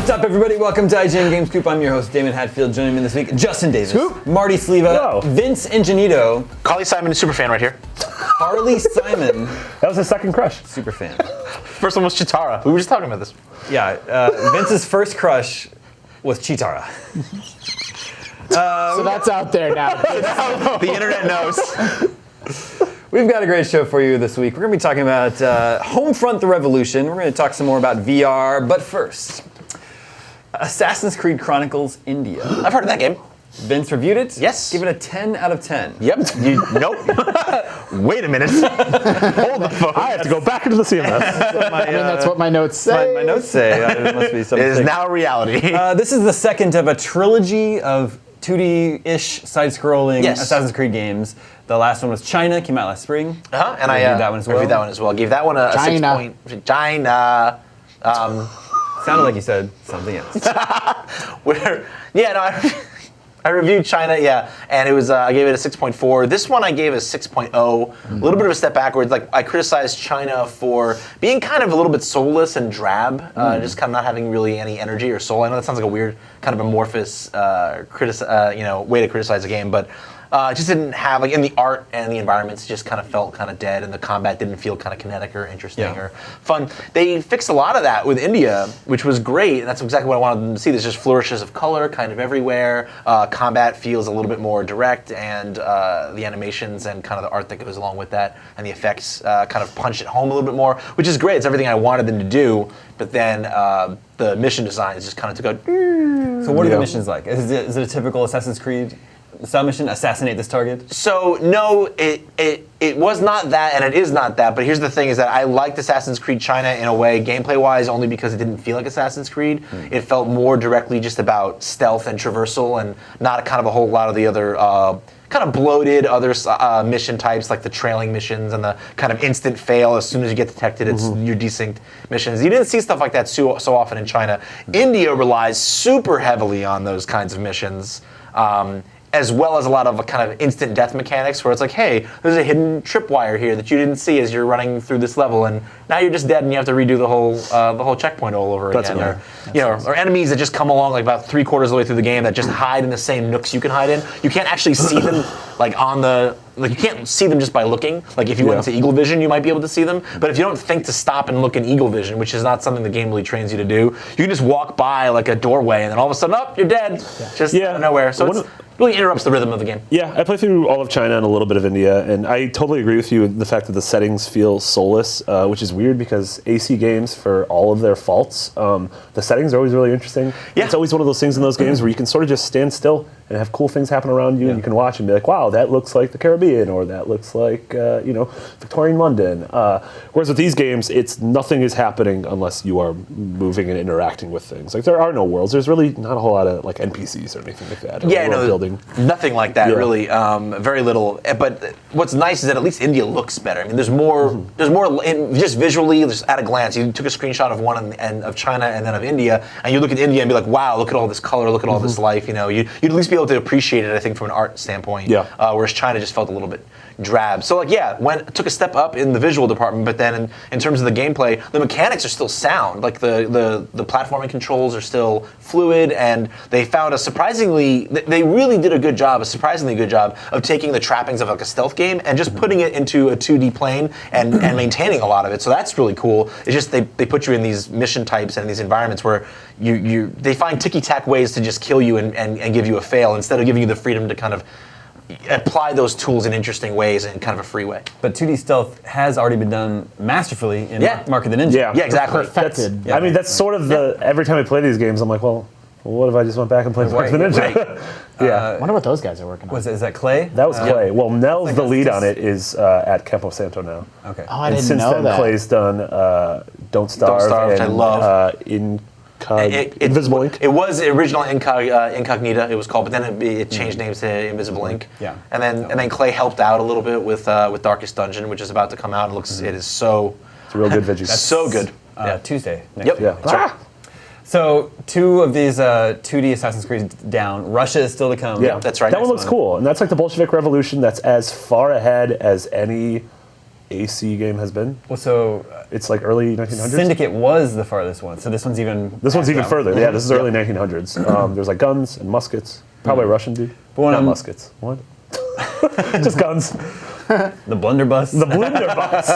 What's up, everybody? Welcome to IGN Game Scoop. I'm your host, Damon Hatfield. Joining me this week, Justin Davis, Scoop. Marty Sleva, Hello. Vince Ingenito, Carly Simon, superfan right here. Harley Simon, That was his second crush. superfan. First one was Chitara. We were just talking about this. Yeah, Vince's first crush was Chitara. So that's out there now. The internet knows. We've got a great show for you this week. We're going to be talking about Homefront: The Revolution. We're going to talk some more about VR, but first, Assassin's Creed Chronicles India. I've heard of that game. Vince reviewed it. Yes. Give it a 10 out of 10. Yep. Nope. Wait a minute. Hold the phone. I have to go back into the CMS. That's what my notes say. My notes say it must be something. It is now a reality. This is the second of a trilogy of 2D-ish side-scrolling Yes. Assassin's Creed games. The last one was China, came out last spring. And I reviewed that one as well. reviewed that one as well. Gave that one a 6 China. point. China. Sounded like you said something else. I reviewed China, and it was I gave it a 6.4. This one I gave a 6.0. A little bit of a step backwards. Like I criticized China for being kind of a little bit soulless and drab, just kind of not having really any energy or soul. I know that sounds like a weird kind of amorphous way to criticize a game, but it just didn't have, like, in the art and the environments, it just kind of felt kind of dead, and the combat didn't feel kind of kinetic or interesting or fun. They fixed a lot of that with India, which was great, and that's exactly what I wanted them to see. There's just flourishes of color kind of everywhere. Combat feels a little bit more direct, and the animations and kind of the art that goes along with that, and the effects kind of punch it home a little bit more, which is great. It's everything I wanted them to do, but then the mission design just kind of took a... So what are the missions like? Is it a typical Assassin's Creed style mission? Assassinate this target? So no, it was not that, and it is not that. But here's the thing: is that I liked Assassin's Creed China in a way, gameplay-wise, only because it didn't feel like Assassin's Creed. It felt more directly just about stealth and traversal, and not kind of a whole lot of the other kind of bloated other mission types, like the trailing missions and the kind of instant fail as soon as you get detected. It's your desynced missions. You didn't see stuff like that so often in China. India relies super heavily on those kinds of missions. As well as a lot of kind of instant death mechanics where it's like, hey, there's a hidden tripwire here that you didn't see as you're running through this level, and now you're just dead and you have to redo the whole checkpoint all over again. Or enemies that just come along like about 3/4 of the way through the game that just hide in the same nooks you can hide in. You can't actually see them you can't see them just by looking. Like if you went into Eagle Vision, you might be able to see them. But if you don't think to stop and look in Eagle Vision, which is not something the game really trains you to do, you can just walk by like a doorway and then all of a sudden, you're dead. Just out of nowhere. So it really interrupts the rhythm of the game. Yeah, I played through all of China and a little bit of India, and I totally agree with you with the fact that the settings feel soulless, which is weird because AC games, for all of their faults, the settings are always really interesting. Yeah. It's always one of those things in those games where you can sort of just stand still and have cool things happen around you, and you can watch and be like, wow, that looks like the Caribbean, or that looks like, Victorian London. Whereas with these games, nothing is happening unless you are moving and interacting with things. Like, there are no worlds. There's really not a whole lot of, like, NPCs or anything like that. Building. Nothing like that, really. Very little. But what's nice is that at least India looks better. I mean, there's more. There's more just visually, just at a glance. You took a screenshot of one and of China and then of India, and you look at India and be like, wow, look at all this color, look at all this life. You'd at least be able to appreciate it, I think, from an art standpoint. Yeah. Whereas China just felt a little bit drab. So took a step up in the visual department, but then in terms of the gameplay, the mechanics are still sound. Like the platforming controls are still fluid, and they found they really did a surprisingly good job of taking the trappings of like a stealth game and just putting it into a 2D plane and maintaining a lot of it. So that's really cool. It's just they put you in these mission types and these environments where they find ticky-tack ways to just kill you and give you a fail instead of giving you the freedom to kind of apply those tools in interesting ways in kind of a free way. But 2D stealth has already been done masterfully in Mark of the Ninja. Yeah, exactly. Perfected. I mean, that's sort of every time I play these games, I'm like, well, what if I just went back and played Mark of the Ninja? I wonder what those guys are working on. Is that Clay? That was Clay. Well, Nell's the lead on it is at Campo Santo now. Okay. Oh, I And didn't since know then, that. Clay's done Don't Starve, which I love. Invisible Ink. It was original Incognita, it was called, but then it changed names to Invisible Ink. Yeah. And then Clay helped out a little bit with Darkest Dungeon, which is about to come out. It is so... It's a real good video. That's so good. Tuesday. Next Yep. week. Yeah. That's right. So 2 of these 2D Assassin's Creed down. Russia is still to come. Yeah, that's right. That one looks cool, and that's like the Bolshevik Revolution. That's as far ahead as any AC game has been. Well, so It's like early 1900s. Syndicate was the farthest one, so this one's even. This one's even down. further. Yeah, this is early 1900s. There's like guns and muskets. Probably a Russian dude. But when Not I'm- muskets. What? Just guns. The blunderbuss. The blunderbuss.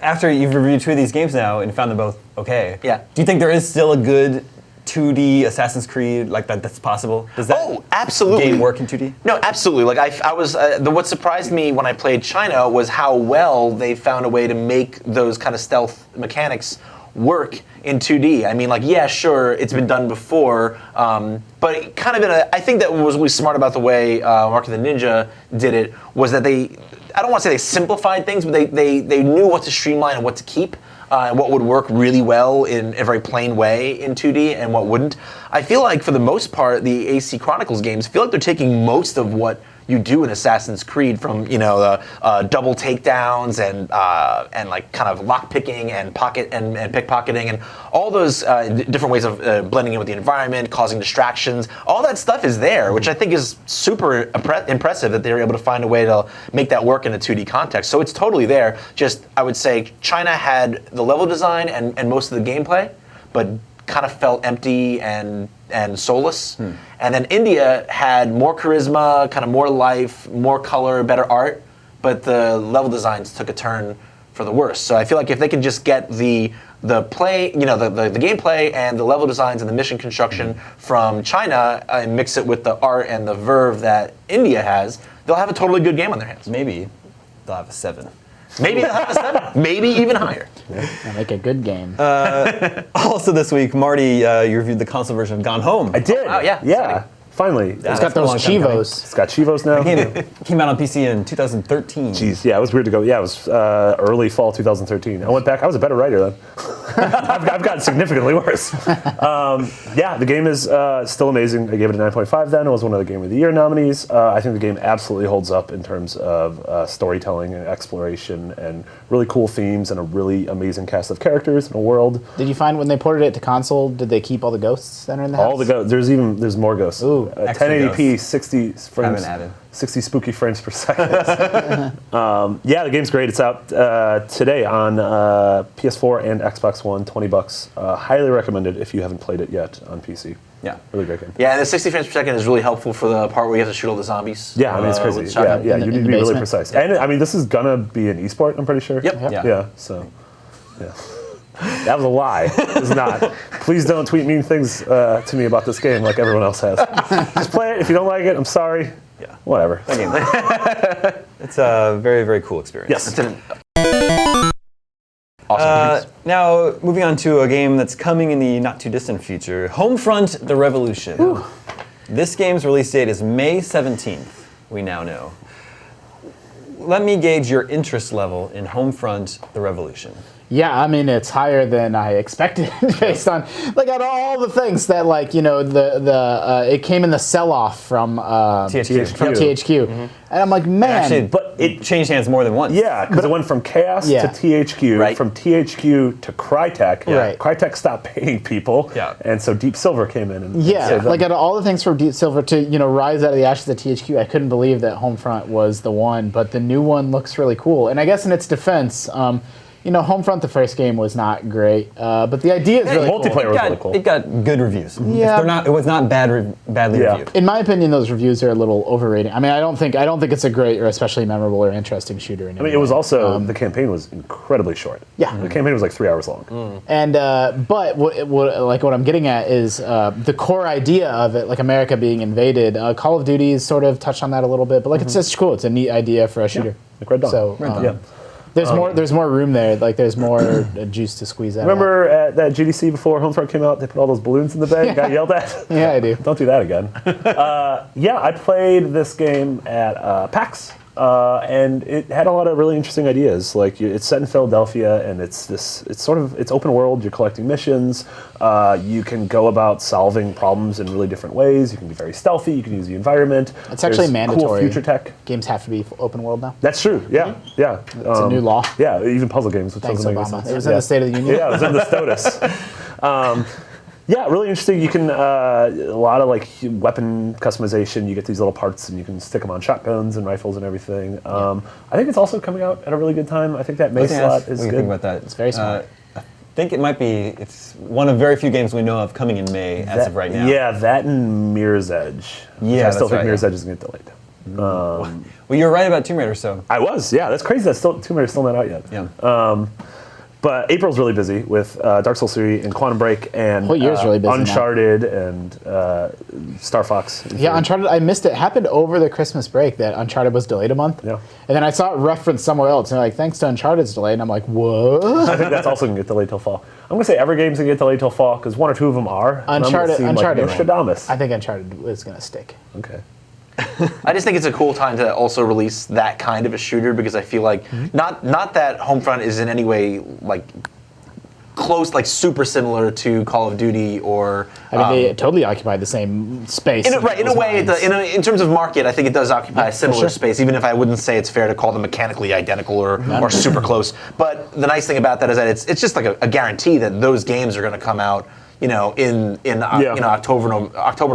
After you've reviewed 2 of these games now and found them both okay. Yeah. Do you think there is still a good 2D Assassin's Creed like that's possible? Does that absolutely. game work in 2D? No, absolutely. Like I was, what surprised me when I played China was how well they found a way to make those kind of stealth mechanics work in 2D. I mean, like, yeah, sure, it's been done before, but kind of I think that what was really smart about the way Mark of the Ninja did it was that I don't want to say they simplified things, but they knew what to streamline and what to keep. And what would work really well in a very plain way in 2D and what wouldn't. I feel like for the most part, the AC Chronicles games feel like they're taking most of what you do in Assassin's Creed, from the double takedowns and like kind of lock picking and pocket and pickpocketing and all those different ways of blending in with the environment, causing distractions. All that stuff is there, which I think is super impressive that they were able to find a way to make that work in a 2D context. So it's totally there. Just I would say China had the level design and most of the gameplay, but kind of felt empty and soulless. And then India had more charisma, kind of more life, more color, better art, but the level designs took a turn for the worse. So I feel like if they can just get the play, the gameplay and the level designs and the mission construction from China and mix it with the art and the verve that India has, they'll have a totally good game on their hands. Maybe they'll have a 7. Maybe they'll have a 7. Maybe even higher. That'll make a good game. Also this week, Marty, you reviewed the console version of Gone Home. I did. Wow, yeah, Yeah. exciting. Finally. It's that's got been a those long time coming. Chivos. It's got Chivos now. Came out on PC in 2013. Jeez, yeah, it was weird to go. Yeah, it was early fall 2013. I went back. I was a better writer then. I've gotten significantly worse. Yeah, the game is still amazing. I gave it a 9.5 then. It was one of the Game of the Year nominees. I think the game absolutely holds up in terms of storytelling and exploration and really cool themes and a really amazing cast of characters and a world. Did you find when they ported it to console, did they keep all the ghosts that are in the house? All the ghosts. There's more ghosts. Ooh, extra 1080p, 60 frames. Haven't added. 60 spooky frames per second. Yeah, the game's great. It's out today on PS4 and Xbox One, $20. Highly recommended if you haven't played it yet on PC. Yeah. Really great game. Yeah, and the 60 frames per second is really helpful for the part where you have to shoot all the zombies. Yeah, I mean, it's with crazy. shotgun. Yeah, In you the- need in to the be really basement? precise. And I mean, this is gonna be an esport, I'm pretty sure. Yep. Yeah. So, yeah. That was a lie. It's not. Please don't tweet mean things to me about this game like everyone else has. Just play it. If you don't like it, I'm sorry. Yeah. Whatever. That game. It's a very, very cool experience. Yes. It's an awesome piece. Now, moving on to a game that's coming in the not too distant future, Homefront: The Revolution. This game's release date is May 17th, we now know. Let me gauge your interest level in Homefront: The Revolution. Yeah, I mean it's higher than I expected based on like out of all the things that it came in the sell-off from THQ. from THQ, and I'm like, man, Actually, but it changed hands more than once. Yeah, because it went from Chaos Yeah. to THQ, Right. from THQ to Crytek. Right. Crytek stopped paying people, Yeah. and so Deep Silver came in and yeah, saved them. like out of all the things from Deep Silver to rise out of the ashes of THQ, I couldn't believe that Homefront was the one. But the new one looks really cool, and I guess in its defense, Homefront, the first game, was not great, but the idea is really cool. multiplayer was really cool. It got good reviews. Yeah. It was not badly Yeah. reviewed. In my opinion, those reviews are a little overrated. I mean, I don't think it's a great or especially memorable or interesting shooter. I mean, it was also the campaign was incredibly short. Yeah. The campaign was like 3 hours long. And but what I'm getting at is the core idea of it, like America being invaded. Call of Duty's sort of touched on that a little bit, but like it's just cool. It's a neat idea for a shooter. Like Red Dawn. So Yeah. there's more room there. Like there's more juice to squeeze out. Remember at that GDC before Homefront came out, they put all those balloons in the bag, got yelled at? Yeah, I do. Don't do that again. Yeah, I played this game at PAX, and it had a lot of really interesting ideas. Like it's set in Philadelphia, and it's open world. You're collecting missions. You can go about solving problems in really different ways. You can be very stealthy. You can use the environment. It's actually There's mandatory. Cool future tech. Games have to be open world now. That's true. Yeah, yeah. It's a new law. Yeah, even puzzle games, which Thanks, doesn't make any Obama. sense. It was in the State of the Union. Yeah, it was in the STOTUS. Yeah, really interesting. You can a lot of like weapon customization. You get these little parts, and you can stick them on shotguns and rifles and everything. I think it's also coming out at a really good time. I think that May slot is what do you good. think about that? It's very smart. I think it might be. It's one of very few games we know of coming in May as of right now. Yeah, that and Mirror's Edge. Yeah, I still that's think right, Mirror's yeah. Edge is going to get delayed. Well, you were right about Tomb Raider, so I was, yeah. That's crazy. That Tomb Raider's still not out yet. yeah. But April's really busy with Dark Souls 3 and Quantum Break and Whole year's really busy now. Uncharted and Star Fox. Yeah, Uncharted, I missed it. It happened over the Christmas break that Uncharted was delayed a month. Yeah. And then I saw it referenced somewhere else, and they're like, thanks to Uncharted's delay. And I'm like, what? I think that's also going to get delayed till fall. I'm going to say every game's going to get delayed till fall because one or two of them are. and I'm gonna Uncharted, seem Uncharted. like Nostradamus. I think Uncharted is going to stick. Okay. I just think it's a cool time to also release that kind of a shooter because I feel like not that Homefront is in any way like close, like super similar to Call of Duty or. I mean, they totally occupy the same space. In a way, in terms of market, I think it does occupy a similar sure. space, even if I wouldn't say it's fair to call them mechanically identical or super close. But the nice thing about that is that it's just like a guarantee that those games are going to come out, in October,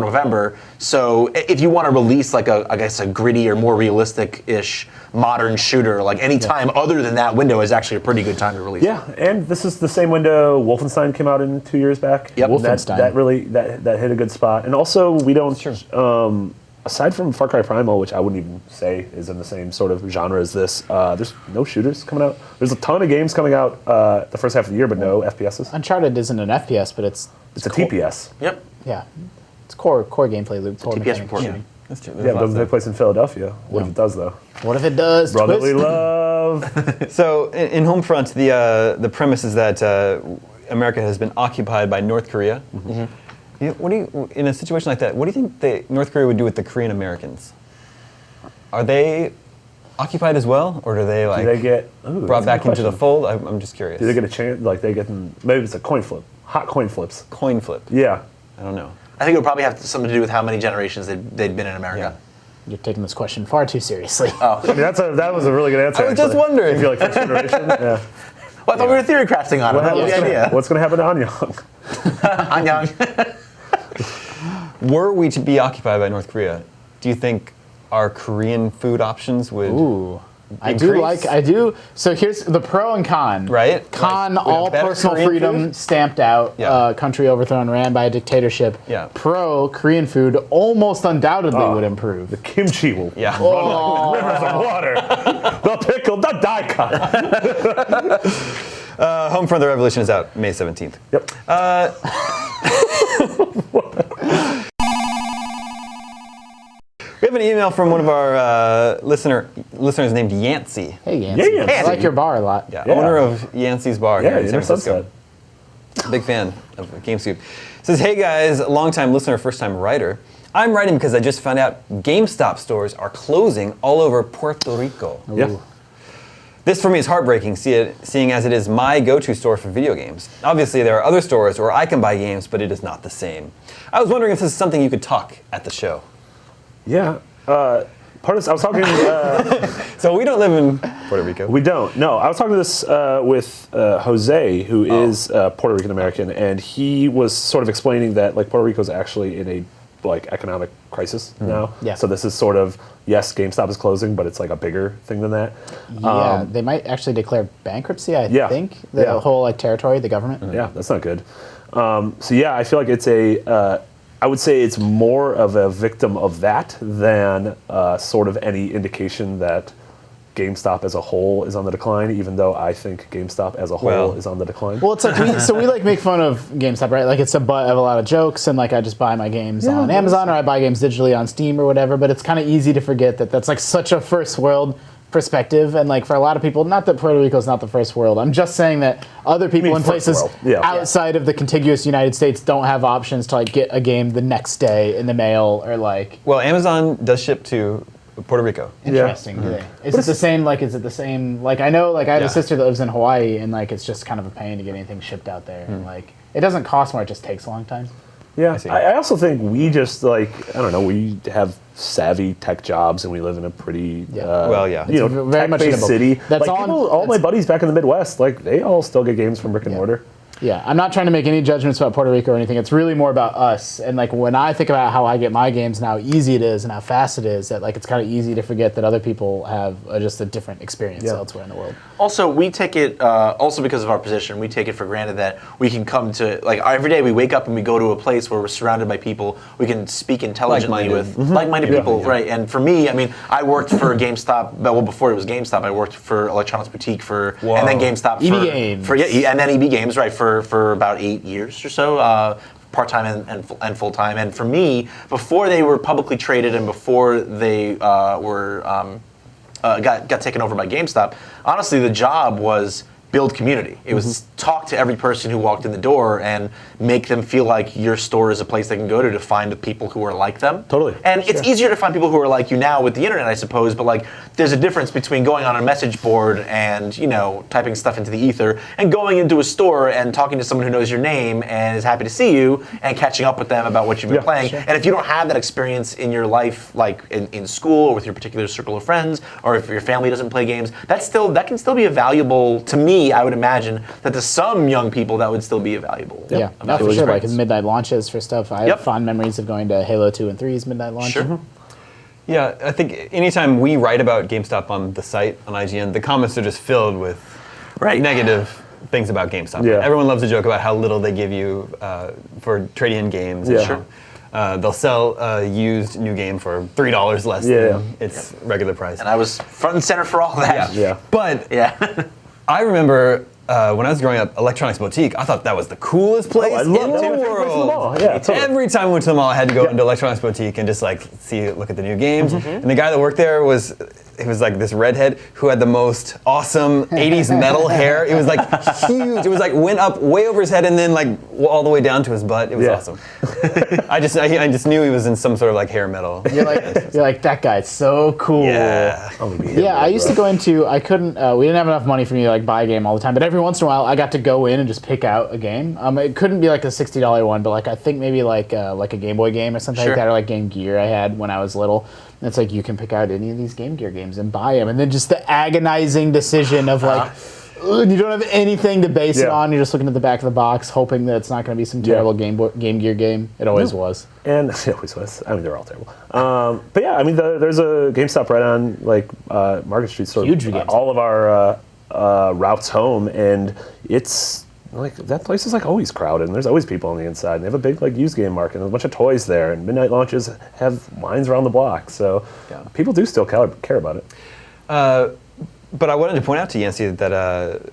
November. So if you want to release like I guess a gritty or more realistic-ish modern shooter, like any time other than that window is actually a pretty good time to release. Yeah, and this is the same window Wolfenstein came out in 2 years back. Yep. Wolfenstein. That really that hit a good spot. And also we don't aside from Far Cry Primal, which I wouldn't even say is in the same sort of genre as this, there's no shooters coming out. There's a ton of games coming out the first half of the year, but no FPSs. Uncharted isn't an FPS, but it's a TPS. Yep. Yeah. It's core gameplay loop. Core TPS mechanics. report. Yeah, that's true. Yeah, it doesn't take place in Philadelphia. What if it does, though? What if it does? Brotherly Twist? love. So in Homefront, the premise is that America has been occupied by North Korea. What do you, in a situation like that, what do you think North Korea would do with the Korean Americans? Are they occupied as well, or do they Do they get brought back into the fold? I'm just curious. Do they get a chance? Like they get maybe it's a coin flip. Hot coin flips. Coin flip? Yeah. I don't know. I think it would probably have something to do with how many generations they'd been in America. You're taking this question far too seriously. I mean, that was a really good answer. I was just actually. wondering. If you're like first generation. Yeah. Well, I thought we were theory crafting on it. That was the idea. What's going to happen to Anyang? Anyang. Were we to be occupied by North Korea, do you think our Korean food options would Ooh. I increase? do. So here's the pro and con. Right. Con, Like, we have all better personal Korean freedom food? stamped out. Yeah. Country overthrown, ran by a dictatorship. Yeah. Pro, Korean food almost undoubtedly would improve. The kimchi will Yeah. run like rivers of water. The pickle, the daikon. Homefront: The Revolution is out May 17th. Yep. We have an email from one of our listeners named Yancey. Hey, Yancey. Yeah, I Yancey. like your bar a lot. Yeah, Yeah. owner of Yancey's Bar Yeah, here in San Inner Francisco. Sunset. Big fan of GameScoop. Says, hey guys, long-time listener, first-time writer. I'm writing because I just found out GameStop stores are closing all over Puerto Rico. Yeah. This for me is heartbreaking, seeing as it is my go-to store for video games. Obviously, there are other stores where I can buy games, but it is not the same. I was wondering if this is something you could talk at the show. Yeah. Part of this, I was talking. So we don't live in Puerto Rico. We don't. No, I was talking to this with Jose, who is Puerto Rican American, and he was sort of explaining that like Puerto Rico is actually in a like economic crisis now. Yeah. So this is sort of yes, GameStop is closing, but it's like a bigger thing than that. Yeah, they might actually declare bankruptcy, I Yeah. think. The whole like territory, the government. Yeah, that's not good. So yeah, I feel like it's I would say it's more of a victim of that than sort of any indication that GameStop as a whole is on the decline, even though I think GameStop as a whole is on the decline. Well, it's like we like make fun of GameStop, right? Like it's a butt of a lot of jokes, and like I just buy my games on Amazon or I buy games digitally on Steam or whatever. But it's kind of easy to forget that that's like such a first world perspective, and like for a lot of people, not that Puerto Rico is not the first world. I'm just saying that other people in first places world. Yeah. outside of the contiguous United States don't have options to like get a game the next day in the mail or like. Well, Amazon does ship to Puerto Rico. Interesting. Do they? Is it the same? Like, is it the same? Like, I know, like, I have a sister that lives in Hawaii, and like, it's just kind of a pain to get anything shipped out there, and like, it doesn't cost more; it just takes a long time. Yeah, see. I also think we just like I don't know. We have savvy tech jobs, and we live in a pretty Well, yeah. you know, very much tech-based eatable. city. That's like all people, all my buddies back in the Midwest, like they all still get games from brick and mortar. Yeah, I'm not trying to make any judgments about Puerto Rico or anything. It's really more about us. And like when I think about how I get my games and how easy it is and how fast it is, that like it's kind of easy to forget that other people have just a different experience elsewhere in the world. Also, we take it, also because of our position, we take it for granted that we can come to, like every day we wake up and we go to a place where we're surrounded by people we can speak intelligently with, like-minded people, right? And for me, I mean, I worked for GameStop, well, before it was GameStop, I worked for Electronics Boutique and then GameStop Games. and then EB Games, right, for about 8 years or so. Part-time and full-time. And for me, before they were publicly traded and before they got taken over by GameStop, honestly, the job was build community. It was talk to every person who walked in the door and make them feel like your store is a place they can go to find the people who are like them. Totally. And it's easier to find people who are like you now with the internet, I suppose, but like there's a difference between going on a message board and, typing stuff into the ether and going into a store and talking to someone who knows your name and is happy to see you and catching up with them about what you've been playing. Sure. And if you don't have that experience in your life, like in school or with your particular circle of friends, or if your family doesn't play games, that can still be a valuable, to me, I would imagine that to some young people that would still be a valuable. Yeah, no, for sure. Like in midnight launches for stuff. I have fond memories of going to Halo 2 and 3's midnight launch. Sure. Yeah, I think anytime we write about GameStop on the site, on IGN, the comments are just filled with negative things about GameStop. Yeah. Everyone loves to joke about how little they give you for trading games. Yeah. Sure. They'll sell a used new game for $3 less than its regular price. And I was front and center for all that. Yeah. But Yeah. I remember when I was growing up, Electronics Boutique, I thought that was the coolest place in the world. Yeah, totally. Every time I went to the mall, I had to go into Electronics Boutique and just like look at the new games. And the guy that worked there was like this redhead who had the most awesome 80s metal hair. It was like huge. It was like went up way over his head and then like all the way down to his butt. It was awesome. I just knew he was in some sort of like hair metal. You're like that guy's so cool. Yeah. I used to go into. I couldn't. We didn't have enough money for me to like buy a game all the time. But every once in a while, I got to go in and just pick out a game. It couldn't be like a $60 one, but like I think maybe like a Game Boy game or something like that, or like Game Gear I had when I was little. And it's like you can pick out any of these Game Gear games and buy them, and then just the agonizing decision of like. You don't have anything to base it on. You're just looking at the back of the box, hoping that it's not going to be some terrible Game Gear game. It always was. And it always was. I mean, they're all terrible. But yeah, I mean, there's a GameStop right on like Market Street, sort Huge of all of our routes home, and it's like that place is like always crowded, and there's always people on the inside. And they have a big like used game market, and a bunch of toys there, and midnight launches have lines around the block. So people do still care about it. But I wanted to point out to Yancey that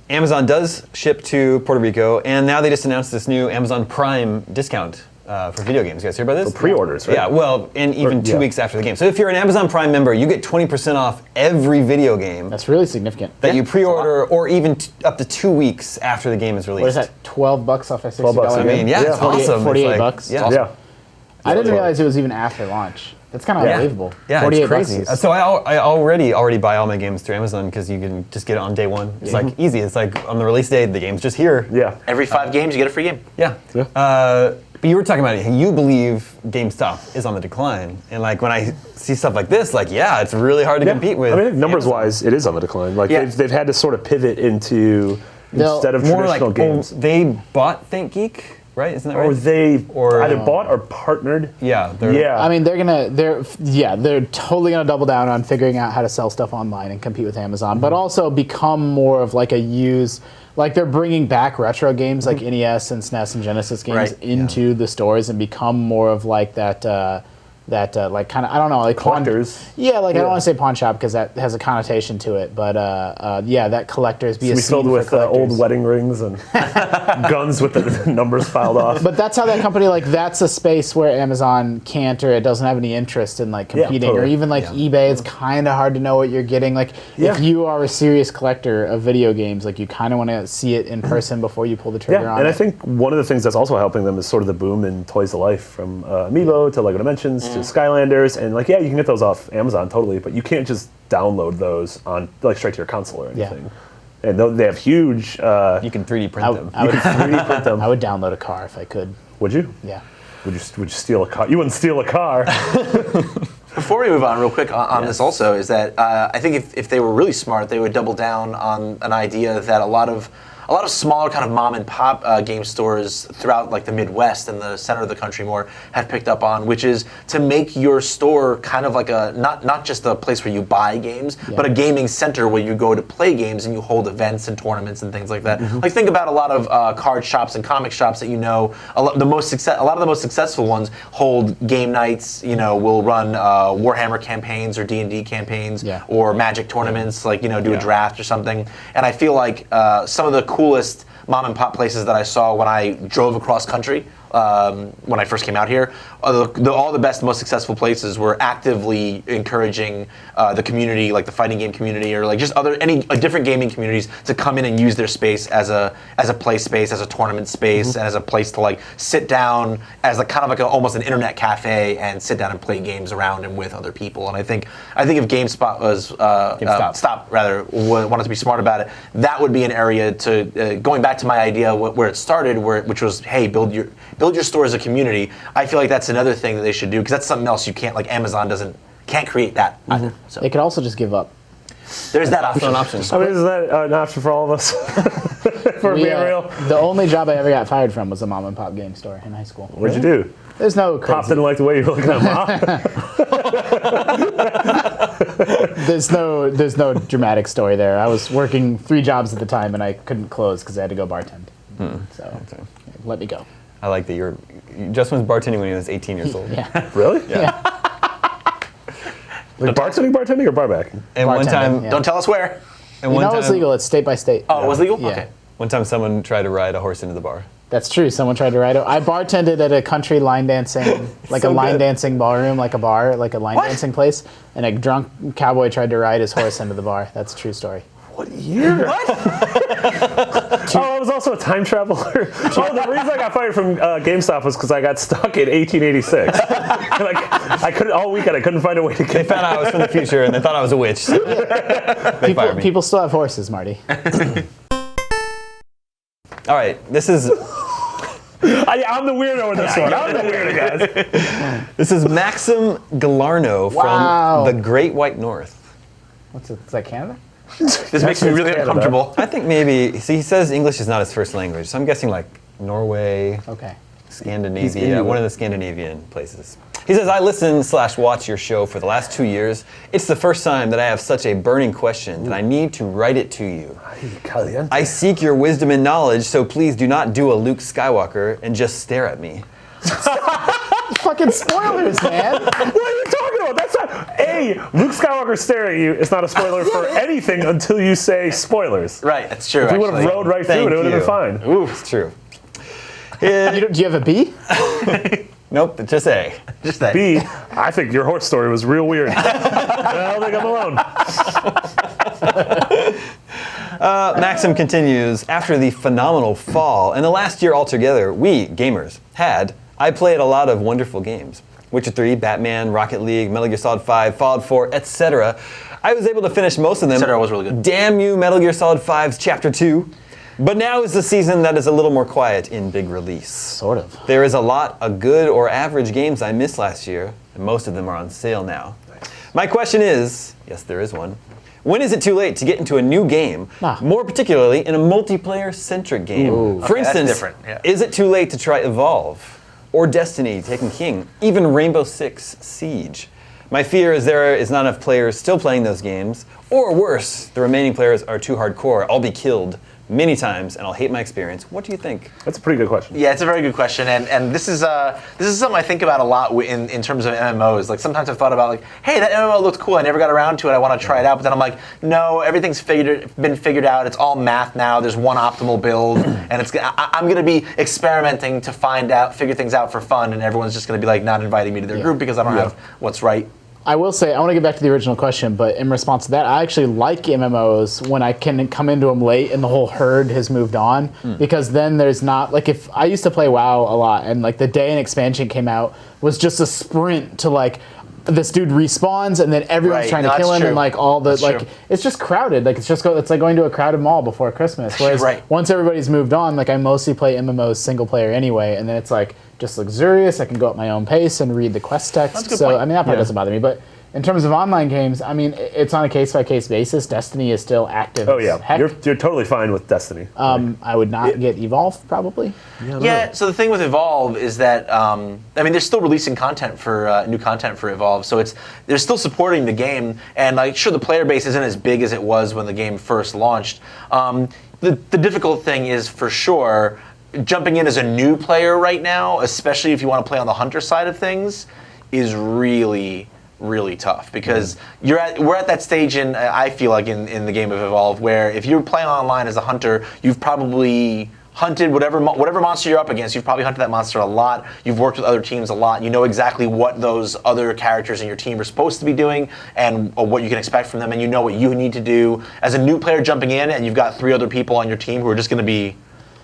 Amazon does ship to Puerto Rico, and now they just announced this new Amazon Prime discount for video games. You guys hear about this? For pre-orders, right? Yeah, well, and even 2 weeks after the game. So if you're an Amazon Prime member, you get 20% off every video game That's really significant. that you pre-order, or even up to 2 weeks after the game is released. What is that? $12 off a $60 $12 I game? mean, it's awesome. $48 It's like, bucks. Yeah, Yeah. I didn't realize it was even after launch. That's kind of unbelievable. Yeah, 48 it's crazy. bucks is- So I already buy all my games through Amazon because you can just get it on day one. It's like easy. It's like on the release day, the game's just here. Yeah. Every 5 games, you get a free game. Yeah. But you were talking about it. You believe GameStop is on the decline, and like when I see stuff like this, like it's really hard to compete with. I mean, numbers Amazon. wise, it is on the decline. Like they've had to sort of pivot into instead of more traditional like games. they bought ThinkGeek, right? Isn't that right? Or they Or, either bought or partnered. Yeah. I mean, they're totally gonna double down on figuring out how to sell stuff online and compete with Amazon, but also become more of like a used. Like they're bringing back retro games like NES and SNES and Genesis games into the stores and become more of like that like kind of, I don't know, like collectors. I don't want to say pawn shop because that has a connotation to it, but that collectors be a scene filled for with collectors. old wedding rings and guns with the numbers filed off. But that's how that company, like, that's a space where Amazon can't, or it doesn't have any interest in like competing, or even like eBay. It's kind of hard to know what you're getting. Like if you are a serious collector of video games, like you kind of want to see it in person before you pull the trigger on it. And I think one of the things that's also helping them is sort of the boom in Toys to Life, from Amiibo to LEGO Dimensions to Skylanders, and like you can get those off Amazon totally, but you can't just download those on like straight to your console or anything. And they have huge. You can 3D print them. I would 3D print them. I would download a car if I could. Would you? Yeah. Would you steal a car? You wouldn't steal a car. Before we move on, real quick on this also, is that I think if they were really smart, they would double down on an idea that a lot of a lot of smaller kind of mom and pop game stores throughout like the Midwest and the center of the country more have picked up on, which is to make your store kind of like a not just a place where you buy games, but a gaming center where you go to play games and you hold events and tournaments and things like that. Like think about a lot of card shops and comic shops that a lot of the most successful ones hold game nights. Will run Warhammer campaigns or D&D campaigns or Magic tournaments, like do a draft or something. And I feel like some of the coolest mom and pop places that I saw when I drove across country when I first came out here, all the best, most successful places were actively encouraging the community, like the fighting game community, or like just different gaming communities to come in and use their space as a play space, as a tournament space, and as a place to like sit down as like kind of like almost an internet cafe and sit down and play games around and with other people. And I think if GameSpot was Stop rather wanted to be smart about it, that would be an area to going back to my idea where it started, which was, hey, build your store as a community. I feel like that's another thing that they should do, because that's something else you can't, like Amazon can't create that either. So They could also just give up. there's that option. I mean, is that an option for all of us? For being real? The only job I ever got fired from was a mom and pop game store in high school. What'd you do? There's no Pop crazy. didn't like the way you were looking at Mom? There's no dramatic story there. I was working 3 jobs at the time and I couldn't close because I had to go bartend. So let me go. I like that Justin was bartending when he was 18 years old. Yeah. Really? Yeah. Like bartending or barback? And one Bartending, time, yeah. Don't tell us where. and You one know time, it's legal. It's state by state. Oh, it was legal? Yeah. Okay. one time someone tried to ride a horse into the bar. That's true. Someone tried to ride it. I bartended at a country line dancing, like So a line good. dancing ballroom, like a bar, like a line dancing place. And a drunk cowboy tried to ride his horse into the bar. That's a true story. What year? What? I was also a time traveler. The reason I got fired from GameStop was because I got stuck in 1886. Like I couldn't all weekend. I couldn't find a way to get. They found out I was from the future and they thought I was a witch. So they fired me. People still have horses, Marty. All right, this is I'm the weirdo in this one. I'm the weirdo, guys. this is Maxim Galarno Wow. from the Great White North. What's it? Is that Canada? This makes me really Canada. uncomfortable. I think maybe. See, he says English is not his first language, so I'm guessing like Norway, Okay. Scandinavia, one of the Scandinavian places. He says, I listen/watch your show for the last 2 years. It's the first time that I have such a burning question that I need to write it to you. I seek your wisdom and knowledge, so please do not do a Luke Skywalker and just stare at me. Fucking spoilers, man. What are you talking about? That's not Luke Skywalker staring at you. It's not a spoiler for anything until you say spoilers. Right, that's true. If we would have rode right through it, it would have been fine. It's true. Do you have a B? Nope, just A. Just that. B, I think your horse story was real weird. I don't think I'm alone. Maxim continues, after the phenomenal fall and the last year altogether, we, gamers, I played a lot of wonderful games. Witcher 3, Batman, Rocket League, Metal Gear Solid 5, Fallout 4, etc. I was able to finish most of them. etc. was really good. Damn you, Metal Gear Solid 5's Chapter 2. But now is the season that is a little more quiet in big release. Sort of. There is a lot of good or average games I missed last year, and most of them are on sale now. My question is, yes, there is one, when is it too late to get into a new game, more particularly in a multiplayer-centric game? For Okay, that's instance, different, yeah. is it too late to try Evolve, or Destiny, Taken King, even Rainbow Six Siege? My fear is there is not enough players still playing those games, or worse, the remaining players are too hardcore. I'll be killed many times, and I'll hate my experience. What do you think? That's a pretty good question. Yeah, it's a very good question, and this is something I think about a lot in terms of MMOs. Like sometimes I've thought about like, hey, that MMO looked cool. I never got around to it. I want to try it out, but then I'm like, no, everything's been figured out. It's all math now. There's one optimal build, and I'm gonna be experimenting to figure things out for fun, and everyone's just gonna be like not inviting me to their group because I don't have what's right. I will say, I want to get back to the original question, but in response to that, I actually like MMOs when I can come into them late and the whole herd has moved on, because then there's not, like if I used to play WoW a lot and like the day an expansion came out was just a sprint to like, this dude respawns and then everyone's trying to kill him and like all the, That's like, true. it's just crowded. Like it's like going to a crowded mall before Christmas. Whereas once everybody's moved on, like I mostly play MMOs single player anyway, and then it's like just luxurious. I can go at my own pace and read the quest text. So I mean that part doesn't bother me, but In terms of online games, I mean, it's on a case-by-case basis. Destiny is still active. Oh yeah, as heck. you're totally fine with Destiny. I would not get Evolve, probably. Yeah, so the thing with Evolve is that, I mean, they're still releasing content for, new content for Evolve, so they're still supporting the game, and like, sure, the player base isn't as big as it was when the game first launched. The difficult thing is, for sure, jumping in as a new player right now, especially if you want to play on the hunter side of things, is really tough, because we're at that stage I feel like in the game of Evolve, where if you're playing online as a hunter, you've probably hunted whatever monster you're up against. You've probably hunted that monster a lot. You've worked with other teams a lot. You know exactly what those other characters in your team are supposed to be doing and what you can expect from them, and you know what you need to do. As a new player jumping in, and you've got 3 other people on your team who are just going to be,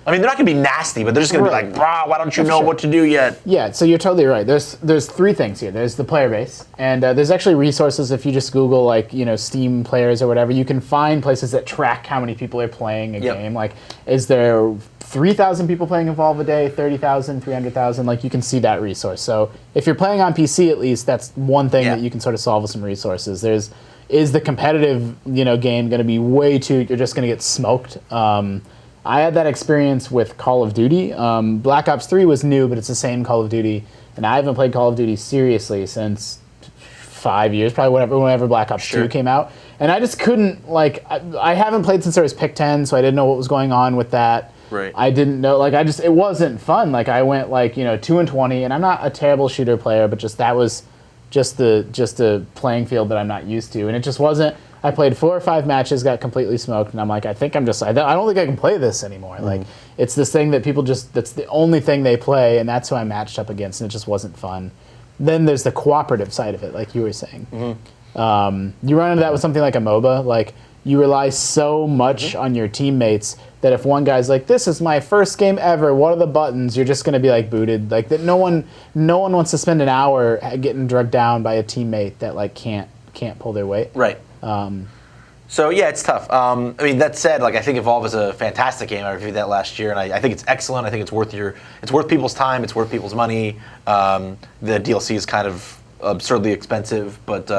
I mean, they're not going to be nasty, but they're just going to be like, brah, why don't you know what to do yet? Yeah, so you're totally right. There's 3 things here. There's the player base, and there's actually resources. If you just Google, like, Steam players or whatever, you can find places that track how many people are playing a game. Like, is there 3,000 people playing Evolve a day, 30,000, 300,000? Like, you can see that resource. So if you're playing on PC, at least, that's one thing that you can sort of solve with some resources. Is the competitive, game going to be way too? You're just going to get smoked. I had that experience with Call of Duty. Black Ops 3 was new, but it's the same Call of Duty. And I haven't played Call of Duty seriously since 5 years, probably whenever Black Ops 2 came out. And I just couldn't, I haven't played since there was Pick 10, so I didn't know what was going on with that. Right. I didn't know, it wasn't fun. I went 2-20, and I'm not a terrible shooter player, but that was just the playing field that I'm not used to. And it just wasn't. I played 4 or 5 matches, got completely smoked, and I'm like, I don't think I can play this anymore. It's this thing that people that's the only thing they play, and that's who I matched up against, and it just wasn't fun. Then there's the cooperative side of it, like you were saying. You run into that with something like a MOBA. You rely so much on your teammates that if one guy's like, this is my first game ever, what are the buttons? You're just going to be booted. That no one wants to spend an hour getting drugged down by a teammate that can't pull their weight. Right. So yeah, it's tough. I mean, that said, I think Evolve is a fantastic game. I reviewed that last year, and I think it's excellent. I think it's worth people's time. It's worth people's money. The DLC is kind of absurdly expensive, but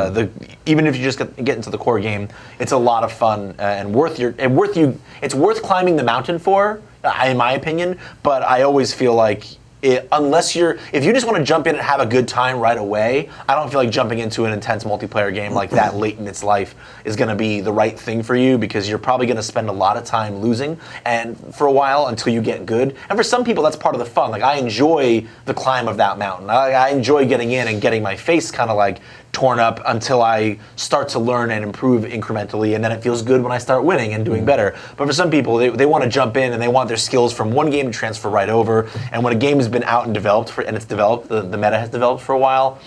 even if you just get into the core game, it's a lot of fun and it's worth climbing the mountain for, in my opinion. But I always feel like, if you just want to jump in and have a good time right away, I don't feel like jumping into an intense multiplayer game like that late in its life is going to be the right thing for you, because you're probably going to spend a lot of time losing and for a while until you get good. And for some people, that's part of the fun. I enjoy the climb of that mountain. I enjoy getting in and getting my face kind of torn up until I start to learn and improve incrementally, and then it feels good when I start winning and doing better. But for some people, they want to jump in and they want their skills from one game to transfer right over. And when a game has been out and developed, the meta has developed for a while,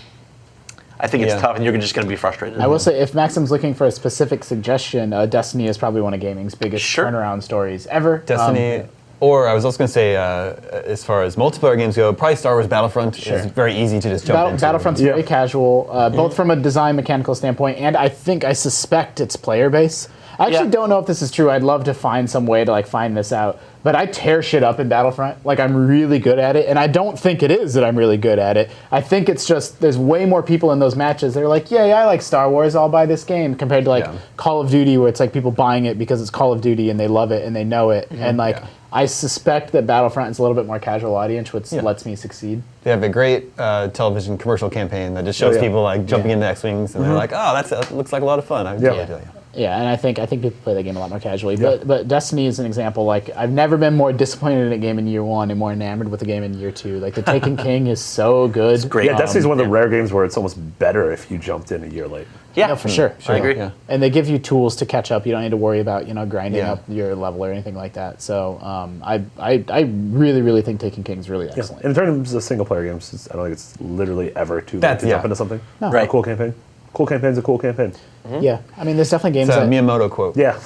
I think it's tough, and you're just going to be frustrated. I will say, if Maxim's looking for a specific suggestion, Destiny is probably one of gaming's biggest turnaround stories ever. Destiny. Or I was also going to say, as far as multiplayer games go, probably Star Wars Battlefront is very easy to just jump into. Battlefront's very casual, both from a design mechanical standpoint, and I suspect its player base. I actually don't know if this is true. I'd love to find some way to find this out. But I tear shit up in Battlefront. I'm really good at it, and I don't think it is that I'm really good at it. I think it's just there's way more people in those matches. They're like, yeah, I like Star Wars. I'll buy this game, compared to Call of Duty, where it's people buying it because it's Call of Duty and they love it and they know it. And I suspect that Battlefront is a little bit more casual audience, which lets me succeed. They have a great television commercial campaign that just shows people jumping into X-Wings, and they're like, oh, that looks like a lot of fun. I totally do. Yeah, and I think people play that game a lot more casually. But Destiny is an example. I've never been more disappointed in a game in year 1 and more enamored with a game in year 2. The Taken King is so good. It's great. Yeah, Destiny's one of the rare games where it's almost better if you jumped in a year late. Yeah, no, for sure. I agree. Yeah. And they give you tools to catch up. You don't need to worry about grinding up your level or anything like that. So I really, really think Taken King is really excellent. In terms of single player games, I don't think it's literally ever too late to jump into something. No. A cool campaign. Cool campaign's a cool campaign. Yeah, I mean, there's definitely games It's a that... Miyamoto quote. Yeah.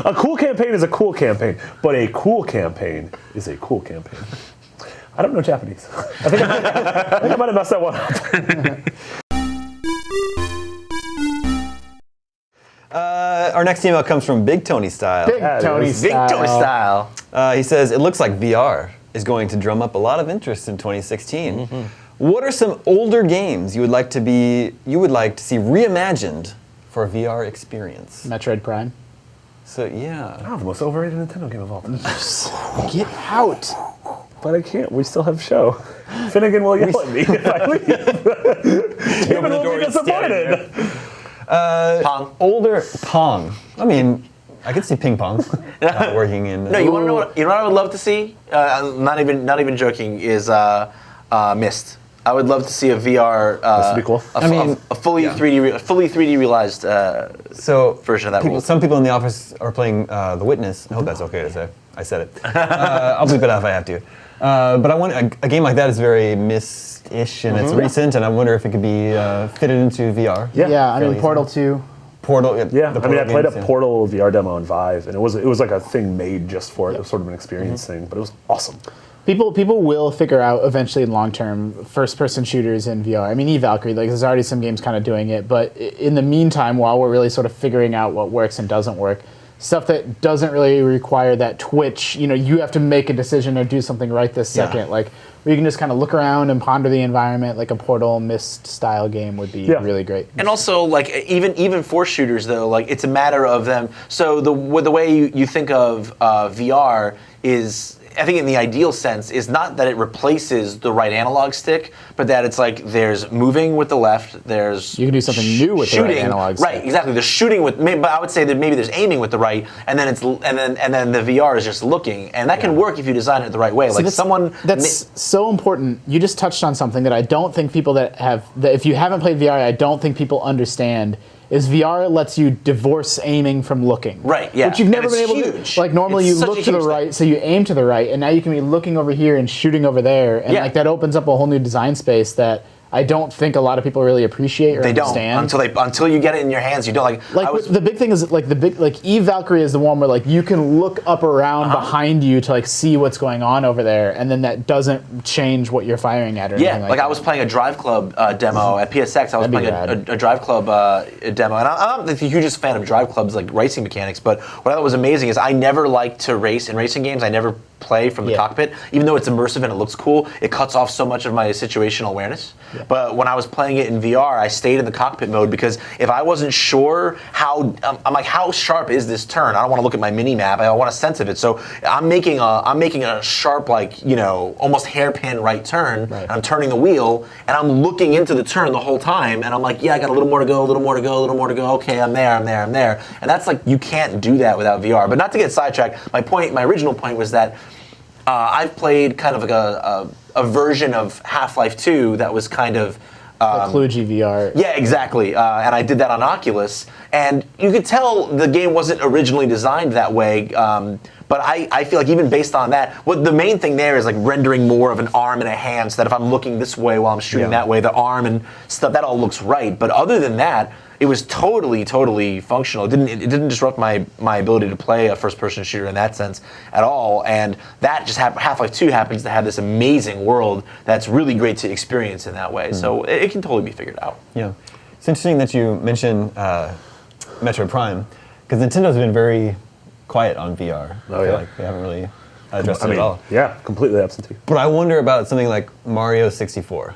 A cool campaign is a cool campaign, but a cool campaign is a cool campaign. I don't know Japanese. I think I might have messed that one up. Our next email comes from Big Tony Style. Big Tony Style. He says, it looks like VR is going to drum up a lot of interest in 2016. What are some older games you would like to see reimagined for a VR experience? Metroid Prime. So yeah. Oh, the most overrated Nintendo game of all time. Get out. But I can't. We still have show. Finnegan will yell at me if I leave. David will be disappointed. Pong. Older Pong. I mean, I could see ping pong working in. No, you want to know what? You know what I would love to see? Not even joking. Is Myst. I would love to see a VR. This would be cool. A fully 3D realized version of that world. Some people in the office are playing The Witness. I hope that's okay to say. I said it. I'll bleep it out if I have to. But I want a game like that is very Myst-ish and it's recent, and I wonder if it could be fitted into VR. Yeah, I mean easily. Portal 2. Portal. Yeah, the I mean, I played a games, Portal VR demo on Vive, and it was like a thing made just for it. It was sort of an experience thing, but it was awesome. People will figure out eventually long term first-person shooters in VR. I mean, Valkyrie, like there's already some games kind of doing it, but in the meantime, while we're really sort of figuring out what works and doesn't work, stuff that doesn't really require that twitch, you have to make a decision or do something right this second. Like where you can just kind of look around and ponder the environment, like a Portal Myst style game would be really great. And also, like even for shooters though, like it's a matter of them. So the way you think of VR is, I think in the ideal sense, is not that it replaces the right analog stick, but that it's like there's moving with the left, there's you can do something new with shooting, the right analog stick. Right, exactly. There's shooting with, but I would say that maybe there's aiming with the right, and then then the VR is just looking, and that can work if you design it the right way. So that's so important. You just touched on something that I don't think people that if you haven't played VR, I don't think people understand. Is VR lets you divorce aiming from looking. Right, yeah. Which you've never And been it's able huge. to. Like normally It's you such look a to the huge right, thing. so you aim to the right, and now you can be looking over here and shooting over there, and like that opens up a whole new design space that I don't think a lot of people really appreciate or understand. Until you get it in your hands. You don't the big thing is Eve Valkyrie is the one where like you can look up around behind you to like see what's going on over there, and then that doesn't change what you're firing at or anything like that. I was playing a Drive Club demo at PSX. I was playing a Drive Club demo, and I'm not the hugest fan of Drive Club's like racing mechanics. But what I thought was amazing is I never like to race in racing games. I never play from the cockpit, even though it's immersive and it looks cool. It cuts off so much of my situational awareness. Yeah. But when I was playing it in VR, I stayed in the cockpit mode because if I wasn't sure how, I'm like, how sharp is this turn? I don't want to look at my mini map. I want a sense of it. So I'm making a sharp, like almost hairpin right turn. Right. And I'm turning the wheel and I'm looking into the turn the whole time. And I'm like, I got a little more to go, a little more to go, a little more to go. Okay, I'm there. And that's like you can't do that without VR. But not to get sidetracked. My original point was that. I've played kind of like a version of Half-Life 2 that was kind of... Kluge VR. Yeah, exactly. And I did that on Oculus. And you could tell the game wasn't originally designed that way. But I feel like even based on that, what the main thing there is like rendering more of an arm and a hand so that if I'm looking this way while I'm shooting that way, the arm and stuff, that all looks right. But other than that, it was totally functional. It didn't disrupt my ability to play a first-person shooter in that sense at all. And that just Half-Life 2 happens to have this amazing world that's really great to experience in that way. So it can totally be figured out. Yeah, it's interesting that you mentioned Metroid Prime because Nintendo's been very quiet on VR. I feel like they haven't really addressed it at all. Yeah, completely absentee. But I wonder about something like Mario 64.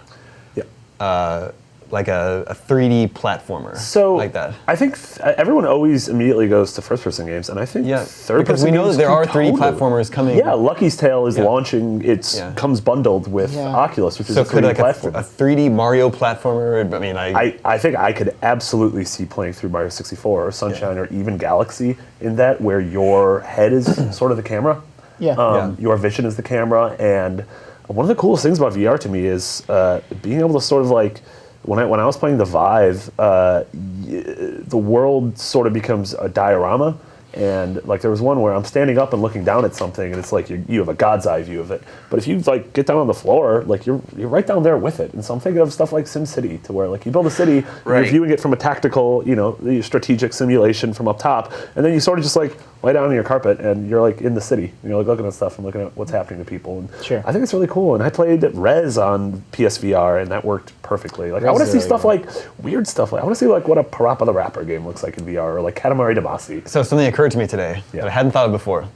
Yeah. Like a 3D platformer, like that. I think everyone always immediately goes to first-person games, and I think third-person because we know games that there are 3D platformers coming. Yeah, Lucky's Tale is launching. Comes bundled with Oculus, which is a 3D platform. A 3D Mario platformer. I mean, I think I could absolutely see playing through Mario 64 or Sunshine or even Galaxy in that, where your head is sort of the camera. Your vision is the camera, and one of the coolest things about VR to me is being able to sort of like. When I was playing the Vive, the world sort of becomes a diorama, and like there was one where I'm standing up and looking down at something, and it's like you have a God's eye view of it. But if you like get down on the floor, like you're right down there with it. And so I'm thinking of stuff like SimCity, to where like you build a city, you're viewing it from a tactical, the strategic simulation from up top, and then you sort of just like lay down on your carpet and you're like in the city. You're like looking at stuff and looking at what's happening to people. And I think it's really cool. And I played Rez on PSVR, and that worked perfectly. Like I want to see stuff like weird stuff. Like I want to see like what a Parappa the Rapper game looks like in VR, or like Katamari Damacy. So something occurred to me today that I hadn't thought of before.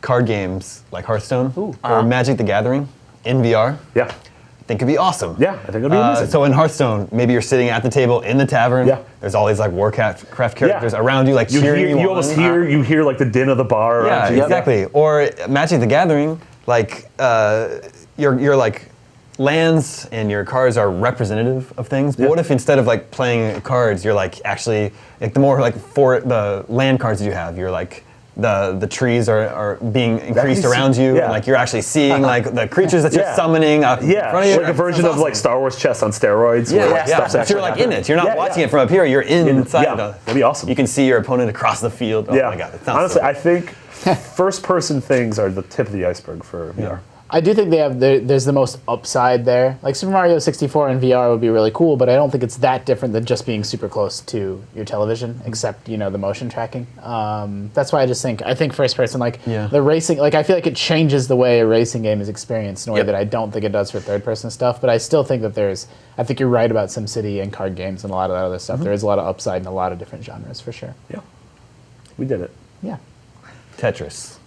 Card games like Hearthstone or Magic the Gathering in VR. Yeah. think could be awesome. Yeah, I think it'd be amazing. So in Hearthstone, maybe you're sitting at the table in the tavern. Yeah. There's all these like Warcraft characters around you, like cheering you you almost on. you hear like the din of the bar Yeah, around you. exactly. Or Magic the Gathering, like your like lands and your cards are representative of things. But what if instead of like playing cards, you're like actually like the more like for the land cards that you have, you're like the trees are being increased around you, and like you're actually seeing like the creatures that you're summoning up in front of you. Like a version of like Star Wars chess on steroids. Yeah, where, like, stuff's But actually you're like happening. in it. You're not watching it from up here. You're inside. Yeah, that'd be awesome. You can see your opponent across the field. Oh my god! It sounds Honestly, so I think first-person things are the tip of the iceberg for VR. I do think there's the most upside there. Like Super Mario 64 in VR would be really cool, but I don't think it's that different than just being super close to your television, except the motion tracking. That's why I think first person, like the racing, like I feel like it changes the way a racing game is experienced in a way that I don't think it does for third person stuff. But I still think that I think you're right about SimCity and card games and a lot of that other stuff. There is a lot of upside in a lot of different genres for sure. Yeah, we did it. Yeah. Tetris.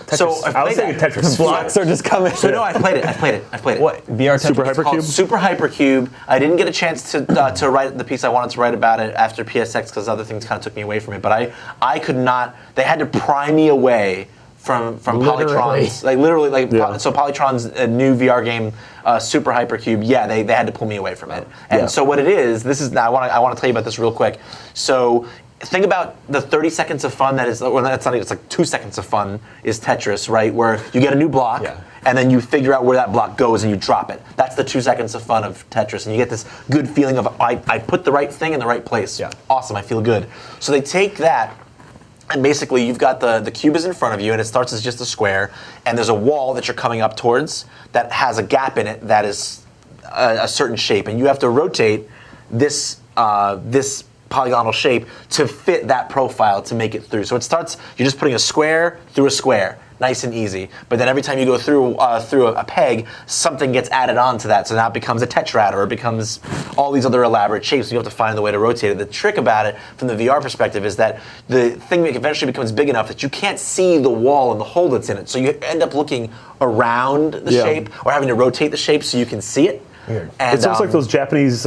So I was thinking Tetris. Blocks are just coming. So no, I played it. What? VR Tetris? Super It's called Hypercube? Super Hypercube. I didn't get a chance to write the piece I wanted to write about it after PSX because other things kind of took me away from it. But I could not. They had to pry me away from Polytron's, like literally, like so Polytron's new VR game, Super Hypercube. Yeah, they had to pull me away from it. And so what it is, I want to tell you about this real quick. So. Think about the 30 seconds of fun that is, well, that's not even, it's like 2 seconds of fun is Tetris, right? Where you get a new block, and then you figure out where that block goes and you drop it. That's the 2 seconds of fun of Tetris, and you get this good feeling of, I put the right thing in the right place. Yeah. Awesome, I feel good. So they take that, and basically you've got the cube is in front of you, and it starts as just a square, and there's a wall that you're coming up towards that has a gap in it that is a certain shape, and you have to rotate this polygonal shape to fit that profile to make it through. So it starts, you're just putting a square through a square, nice and easy. But then every time you go through a peg, something gets added on to that. So now it becomes a tetrad, or it becomes all these other elaborate shapes. You have to find the way to rotate it. The trick about it from the VR perspective is that the thing eventually becomes big enough that you can't see the wall and the hole that's in it. So you end up looking around the shape, or having to rotate the shape so you can see it. Weird. And, it's almost like those Japanese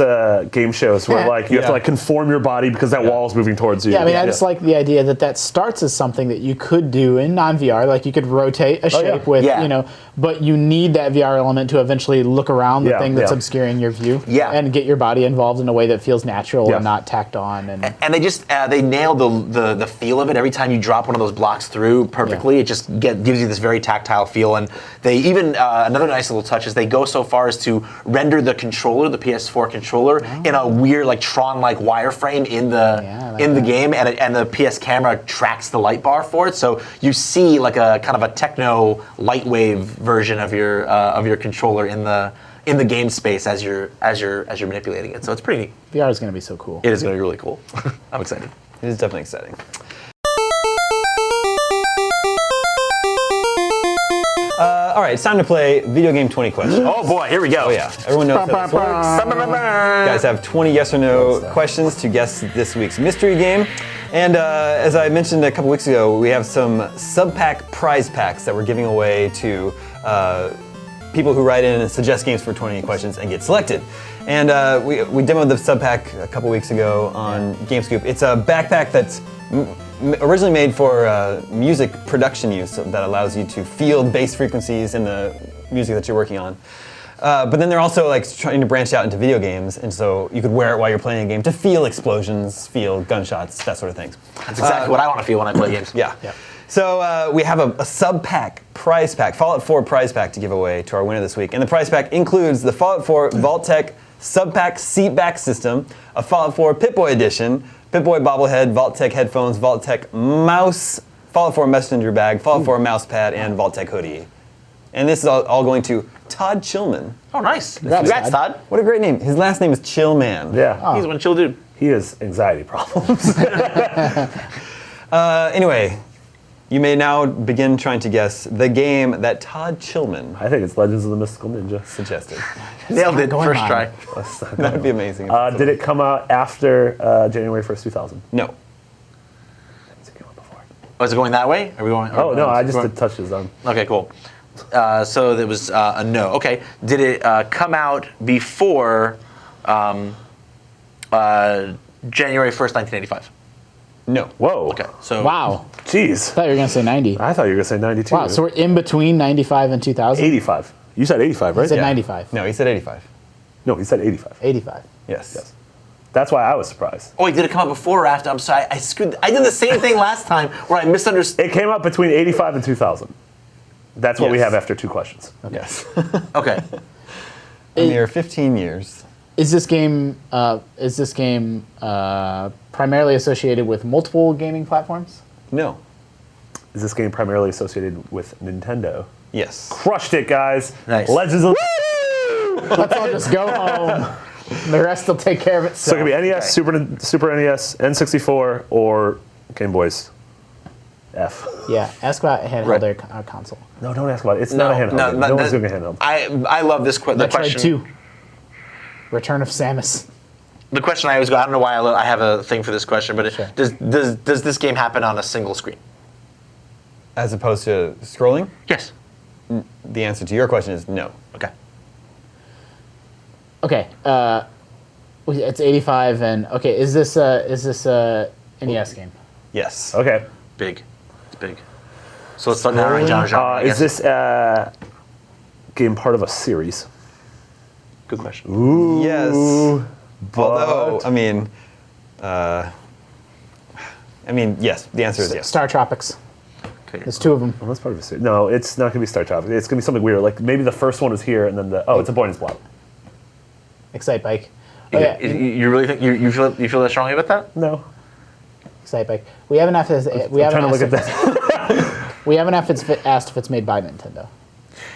game shows where like you have to like conform your body because that wall is moving towards you. Yeah, I mean, I just like the idea that starts as something that you could do in non-VR. Like you could rotate a shape with, but you need that VR element to eventually look around the thing that's obscuring your view and get your body involved in a way that feels natural and not tacked on. And they just, they nailed the feel of it. Every time you drop one of those blocks through perfectly, it just gives you this very tactile feel. And they even, another nice little touch is they go so far as to render the controller, the PS4 controller, in a weird like Tron-like wireframe in the game, and the PS camera tracks the light bar for it, so you see like a kind of a techno light wave version of your controller in the game space as you're manipulating it. So it's pretty neat. VR is going to be so cool. It is going to be really cool. I'm excited. It is definitely exciting. All right, it's time to play Video Game 20 Questions. Oh boy, here we go. Oh yeah, everyone knows how this works. You guys have 20 yes or no questions to guess this week's mystery game. And as I mentioned a couple weeks ago, we have some sub-pack prize packs that we're giving away to people who write in and suggest games for 20 questions and get selected. And we demoed the sub-pack a couple weeks ago on GameScoop. It's a backpack that's originally made for music production use that allows you to feel bass frequencies in the music that you're working on. But then they're also like trying to branch out into video games, and so you could wear it while you're playing a game to feel explosions, feel gunshots, that sort of things. That's exactly what I want to feel when I play games. Yeah. So we have a sub-pack prize pack, Fallout 4 prize pack to give away to our winner this week. And the prize pack includes the Fallout 4 Vault-Tec sub-pack seat-back system, a Fallout 4 Pip-Boy edition, Pip-Boy bobblehead, Vault-Tec headphones, Vault-Tec mouse, Fallout 4 messenger bag, Fallout 4 mouse pad, and Vault-Tec hoodie. And this is all going to Todd Chillman. Oh, nice. Congrats, Todd. What a great name. His last name is Chillman. Yeah. He's one chill dude. He has anxiety problems. Anyway, you may now begin trying to guess the game that Todd Chillman I think it's Legends of the Mystical Ninja. suggested. Nailed it first try. That would be amazing. Did it come out after January 1st, 2000? No. Oh, is it going that way? Are we going? Oh, no, I just did touches on. Okay, cool. So there was a no. Okay. Did it come out before January 1st, 1985? No. Whoa. Okay. So Wow. Jeez. I thought you were going to say 90. I thought you were going to say 92. Wow, so we're in between 95 and 2000? 85. You said 85, right? He said 95. No, he said 85. No, he said 85. 85. Yes. That's why I was surprised. Oh, wait, did it come out before or after? I'm sorry, I screwed. I did the same thing last time where I misunderstood. It came out between 85 and 2000. That's what we Yes. have after 2 questions. Yes. Okay. A mere 15 years. Is this game primarily associated with multiple gaming platforms? No. Is this game primarily associated with Nintendo? Yes. Crushed it, guys. Nice. Legends of... Let's all just go home. The rest will take care of itself. So it could be NES, Super NES, N64, or Game Boys. F. Yeah, ask about a handheld Right. or console. No, don't ask about it. It's not a handheld. No one's doing a handheld. I love this the Metroid question. 2. Return of Samus. The question I always go. I don't know why I have a thing for this question, but Sure. does this game happen on a single screen? As opposed to scrolling, Yes. the answer to your question is no. Okay. Okay, it's 85 and okay. Is this a NES game? Yes. Okay. Big. It's big. So let's start narrowing down genre. I Is guess. this game part of a series? Good question? Ooh. Yes. Although, I mean, yes. The answer is yes. Star Tropics. Okay. There's 2 of them. Well, that's part of a series. No, it's not going to be Star Tropics. It's going to be something weird. Like maybe the first one is here, and then it's a boy and his blob. Excite Bike. Oh, yeah. You really think you feel that strongly about that? No. Excite Bike. We haven't asked. I'm trying to look at that. We haven't asked if it's made by Nintendo.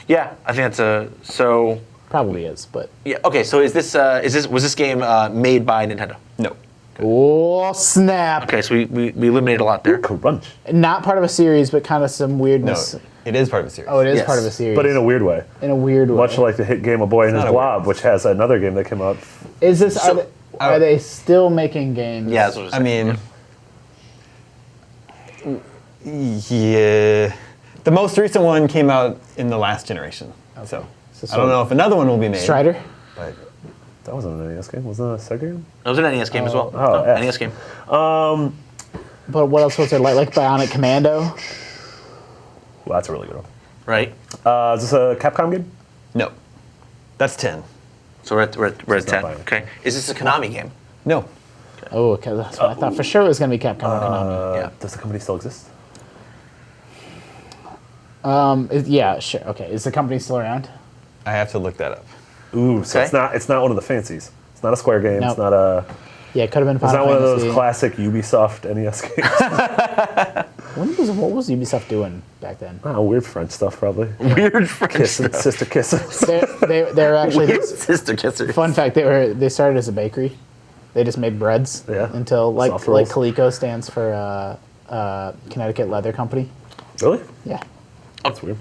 Yeah, I think that's so. Probably is, but Yeah. Okay. So was this game made by Nintendo? No. oh snap! Okay. So we eliminated a lot there. Crunch. Not part of a series, but kind of some No. weirdness. It is part of a series. Oh, it is Yes. part of a series, But in a weird way. in a weird way. Much like the hit game A Boy and His not a Blob, weird- which has another game that came out. Is this So- are they still making games? Yeah. That's what I mean, yeah. The most recent one came out in the last generation. So I don't know if another one will be made. Strider. But That wasn't an NES game. Wasn't that a Sega game? It was an NES game as well. Oh, F. NES game. But what else was there? Like Bionic Commando. Well, that's a really good one. Right. Is this a Capcom game? no. That's 10. So we're at It's 10. not Bionic. Okay. Is this a Konami game? No. Oh, okay. That's what I thought for sure it was going to be Capcom or Konami. Yeah. Does the company still exist? Yeah, sure. Okay. Is the company still around? I have to look that up. Ooh, so Okay. it's not one of the fancies. It's not a Square game. Nope. It's not a. Yeah, it could have been It's Final not one of Fantasy. those classic Ubisoft NES games. What was Ubisoft doing back then? Oh, weird French stuff, probably. Weird French Kissing, stuff. sister kisses. They're actually. Weird sister kissers. Fun fact: they started as a bakery. They just made breads Yeah. until like Soft rolls. Coleco stands for Connecticut Leather Company. Really? Yeah. That's weird.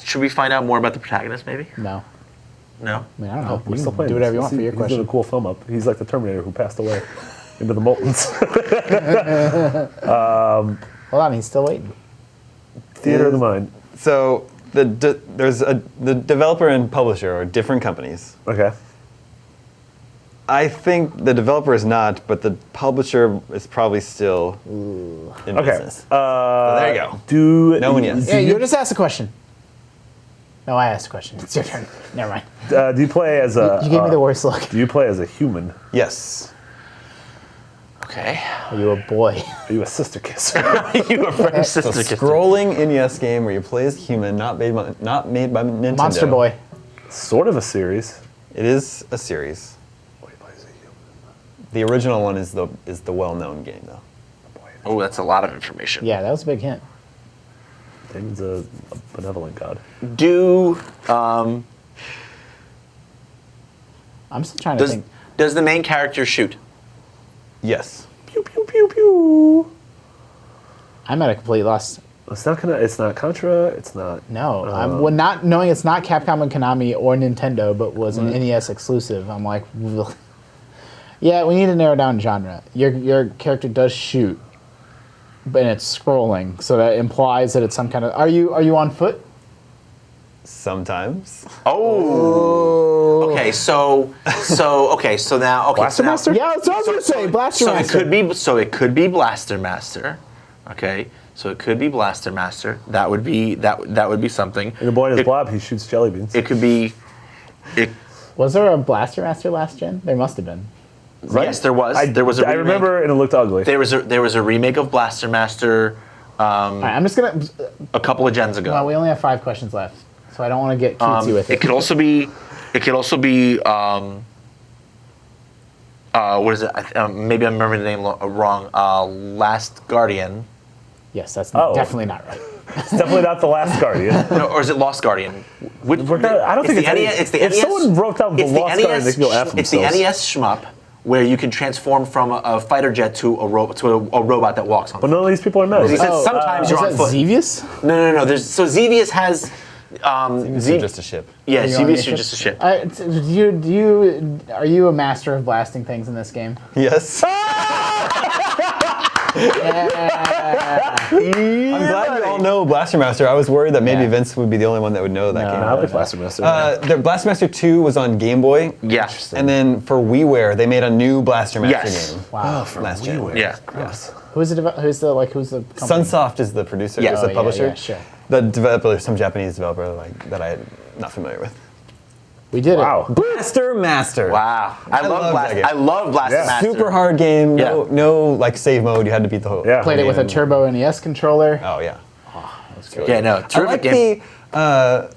Should we find out more about the protagonist, maybe? No. No. I mean, I don't know. We're You still can playing. do whatever you this. want for your He's doing question. a cool film up. He's like the Terminator who passed away into the Moltons. Hold on, he's still waiting. Theater of the mind. So the developer and publisher are different companies. Okay. I think the developer is not, but the publisher is probably still in Okay. business. There you go. Do No one yes. Yeah, you just asked a question. No, I asked a question. It's your turn. Never mind. do you play as a? You gave me the worst look. Do you play as a human? Yes. Okay. Are you a boy? Are you a sister kisser? You a French It's a sister kisser. scrolling NES game where you play as a human, not made by Nintendo. Monster Boy. sort of a series. It is a series. The original one is the well-known game though. Oh, that's a lot of information. Yeah, that was a big hint. Damon's a benevolent god. I'm still trying to think. Does the main character shoot? Yes. Pew pew pew pew. I'm at a complete loss. It's not Contra. It's not. No, I'm not knowing it's not Capcom and Konami or Nintendo, but was an NES exclusive. I'm like, ugh. Yeah, we need to narrow down genre. Your character does shoot, but it's scrolling, so that implies that it's some kind of. Are you on foot? Sometimes. Oh. Okay, so now Blaster Master? Yeah, that's what I was gonna say. Blaster so Master. it could be Blaster Master. Okay. So it could be Blaster Master. That would be something. And the boy in his It- blob, he shoots jelly beans. It could be Was there a Blaster Master last gen? There must have been. Right? Yes, there was. I remake. remember, and it looked ugly. There was a remake of Blaster Master All right, I'm just gonna. a couple of gens ago. Well, we only have 5 questions left, so I don't want to get cutesy with it. It could also be. What is it? Maybe I'm remembering the name wrong. Last Guardian. Yes, that's Oh. definitely not right. It's definitely not the Last Guardian. No, or is it Lost Guardian? I don't think it's any. It's the If NES someone wrote down the it's Lost Guardian, they could go F It's the themselves. NES shmup where you can transform from a fighter jet to a robot that walks on. But foot. none of these people are men. He said sometimes Is you're on that foot. Xevious? No. So Xevious has. It's just a ship. Yeah, Are you on the Xevious ship? is just a ship. Are you a master of blasting things in this game? Yes. I'm glad you all know Blaster Master. I was worried that maybe Yeah. Vince would be the only one that would know that No. game. I like Blaster Master. The Blaster Master 2 was on Game Boy. Yeah. And then for WiiWare, they made a new Blaster Master Yes. game. Wow. Last gen. Yeah. Gross. Who's the company? Sunsoft is the producer, Yeah. is Oh, the yeah, publisher. yeah, sure. The developer, some Japanese developer that I'm not familiar with. We did Wow. Blaster Master. Wow. I love love that game. I love Blaster Yeah. Master. Super hard game. Yeah. No like save mode. You had to beat the whole. Yeah. Played it with a Turbo NES controller. Oh yeah. Yeah, no. I Terrific like game.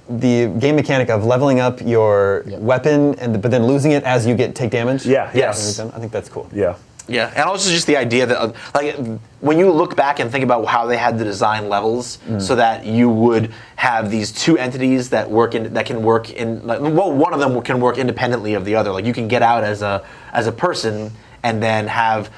the game mechanic of leveling up your Yep. weapon but then losing it as you take damage. Yeah. Yes. I think that's cool. Yeah. Yeah, and also just the idea that, like, when you look back and think about how they had to design levels so that you would have these two entities that can work in, like, well, one of them can work independently of the other. Like, you can get out as a person and then have,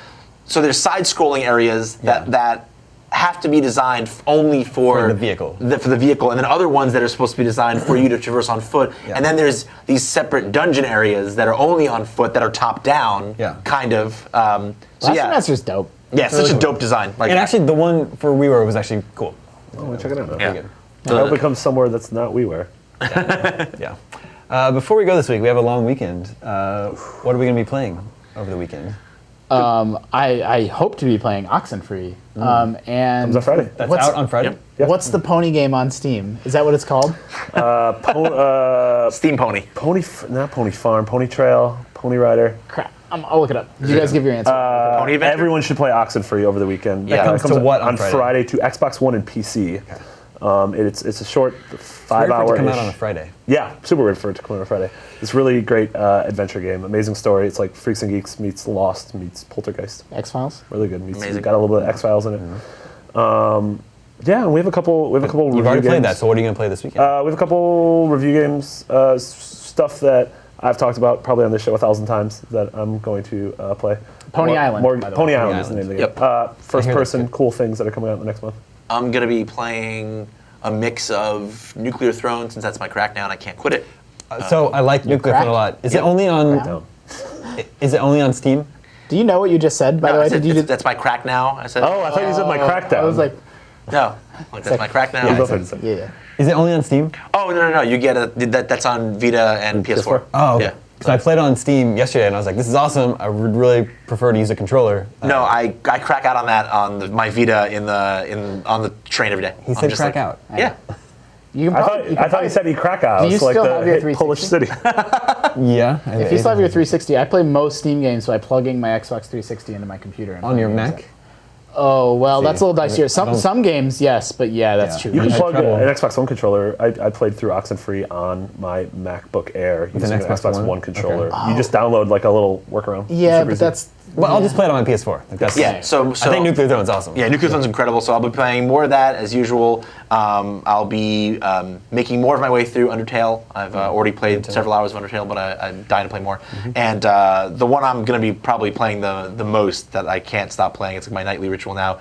so there's side-scrolling areas that have to be designed only for the vehicle. For the vehicle, and then other ones that are supposed to be designed for you to traverse on foot. Yeah. And then there's these separate dungeon areas that are only on foot that are top down, Yeah. kind of. So Blaster yeah, Master's dope. yeah, such a dope design. Like, And actually, the one for WiiWare was actually cool. Oh, we'll check it out now. yeah. good. I hope it comes somewhere that's not WiiWare. Yeah. Before we go this week, we have a long weekend. What are we going to be playing over the weekend? I hope to be playing Oxenfree. And Comes on Friday. That's What's- out on Friday. Yep. Yep. What's the pony game on Steam? Is that what it's called? Steam Pony. Not Pony Farm, Pony Trail, Pony Rider. Crap. I'll look it up. You guys give your answer. Pony Adventure? Everyone should play Oxenfree over the weekend. Yeah. It Comes to what on on Friday? Friday to Xbox One and PC. It's a short Weird 5 for it hour. to come out on a Friday. Yeah, super weird for it to come out on a Friday. It's really great adventure game. Amazing story. It's like Freaks and Geeks meets Lost meets Poltergeist. X-Files? Really good. Meets, Amazing. got a little bit of X-Files in it. Yeah, and we have a couple. Review You've already games. played that, so what are you going to play this weekend? We have a couple review games, stuff that I've talked about probably on this show 1,000 times that I'm going to play. Pony Island, by the way. Pony Pony Island is the name of the game. Yep. First I hear person, that's good. cool things that are coming out in the next month. I'm gonna be playing a mix of Nuclear Throne since that's my crack now and I can't quit it. So I like Nuclear crack? Throne a lot. Is Yep. it only on? No. Is it only on Steam? Do you know what you just said, by the No, I way? said Did you just... that's my crack now. I said. Oh, I thought you said my Crackdown. I was like, No. Like, that's my crack now. Yeah, go for it. yeah. Is it only on Steam? Oh no! You get that's on Vita and PS4. Oh, okay. Yeah. Because I played it on Steam yesterday, and I was like, "This is awesome. I would really prefer to use a controller." No, I crack out on that on my Vita on the train every day. He I'm said just crack like- out. Yeah. You can I probably, you can thought probably- you said he Krakow. Do you It's like still the have your hit Polish 360? city. Yeah. If you still have your 360, I play most Steam games by plugging my Xbox 360 into my computer. And on your playing games. Mac. Oh, well, that's a little I dicier. don't- Some games, yes, but yeah, that's Yeah. true. You can I had plug trouble. an Xbox One controller. I played through Oxenfree on my MacBook Air using an Xbox One controller. Okay. You just download like a little workaround. Yeah, Super but easy. that's... Well, I'll just play it on my PS4. Like that's Yeah. So I think Nuclear Throne's awesome. Yeah, Nuclear Throne's incredible. So I'll be playing more of that as usual. I'll be making more of my way through Undertale. I've already played several hours of Undertale, but I'm dying to play more. And the one I'm going to be probably playing the most that I can't stop playing, it's like my nightly ritual now,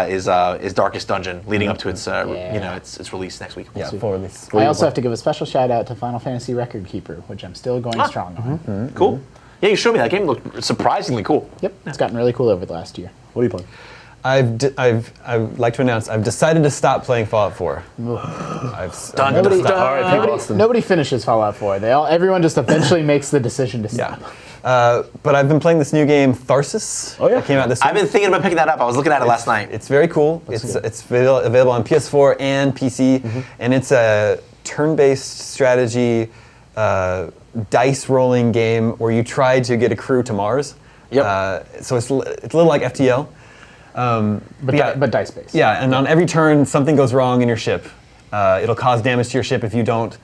is Darkest Dungeon, leading up to its its release next week. Yeah, full release. I also have to give a special shout out to Final Fantasy Record Keeper, which I'm still going strong on. Cool. Yeah, you showed me that game. Looked surprisingly cool. Yep, it's gotten really cool over the last year. What are you playing? I'd like to announce I've decided to stop playing Fallout 4. Dun, Nobody, dun, All right, people, Austin. nobody finishes Fallout 4. Everyone just eventually makes the decision to Yeah. stop. But I've been playing this new game, Tharsis. Oh, yeah? That came out this week. I've been thinking about picking that up. I was looking at it last night. It's very cool. It's available on PS4 and PC, and it's a turn-based strategy dice rolling game where you try to get a crew to Mars. Yep. So it's a little like FTL. But dice based. Yeah, and on every turn, something goes wrong in your ship. It'll cause damage to your ship if you don't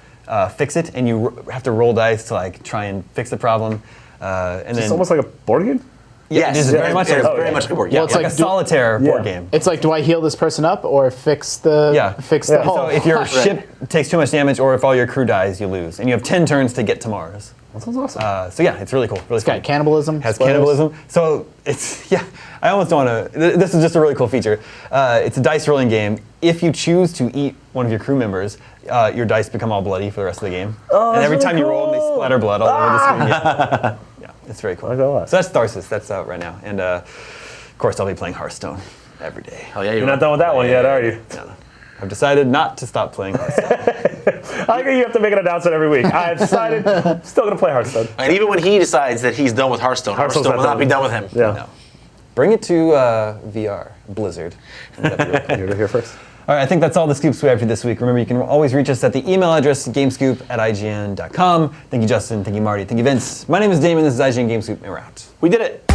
fix it, and you have to roll dice to like try and fix the problem. And It's almost like a board game? yeah, it is very much it's like, very much a board. yeah, Yeah, it's it's like like a solitaire board Yeah. game. It's like, do I heal this person up or fix the Yeah. hull? So if your ship takes too much damage, or if all your crew dies, you lose, and you have 10 turns to get to Mars. That sounds awesome. So yeah, it's really cool. Really It's got cannibalism. Has spoilers. cannibalism. So it's I almost don't want to. This is just a really cool feature. It's a dice rolling game. If you choose to eat one of your crew members, your dice become all bloody for the rest of the game. Oh, and every that's time really you roll, they cool. splatter blood all over the screen. Yeah, it's very cool. I like that a lot. So that's Tharsis. That's out right now, and of course I'll be playing Hearthstone every day. Oh yeah, You're not done with that one yet, are you? No. I've decided not to stop playing Hearthstone. I think you have to make an announcement every week. I've decided I'm still going to play Hearthstone. And even when he decides that he's done with Hearthstone, Hearthstone's Hearthstone will not not be done with him. Yeah. No. Bring it to VR, Blizzard. That'd be really cool. You heard it here first. All right, I think that's all the scoops we have for this week. Remember, you can always reach us at the email address, gamescoop@ign.com. Thank you, Justin. Thank you, Marty. Thank you, Vince. My name is Damon. This is IGN Gamescoop, and we're out. We did it.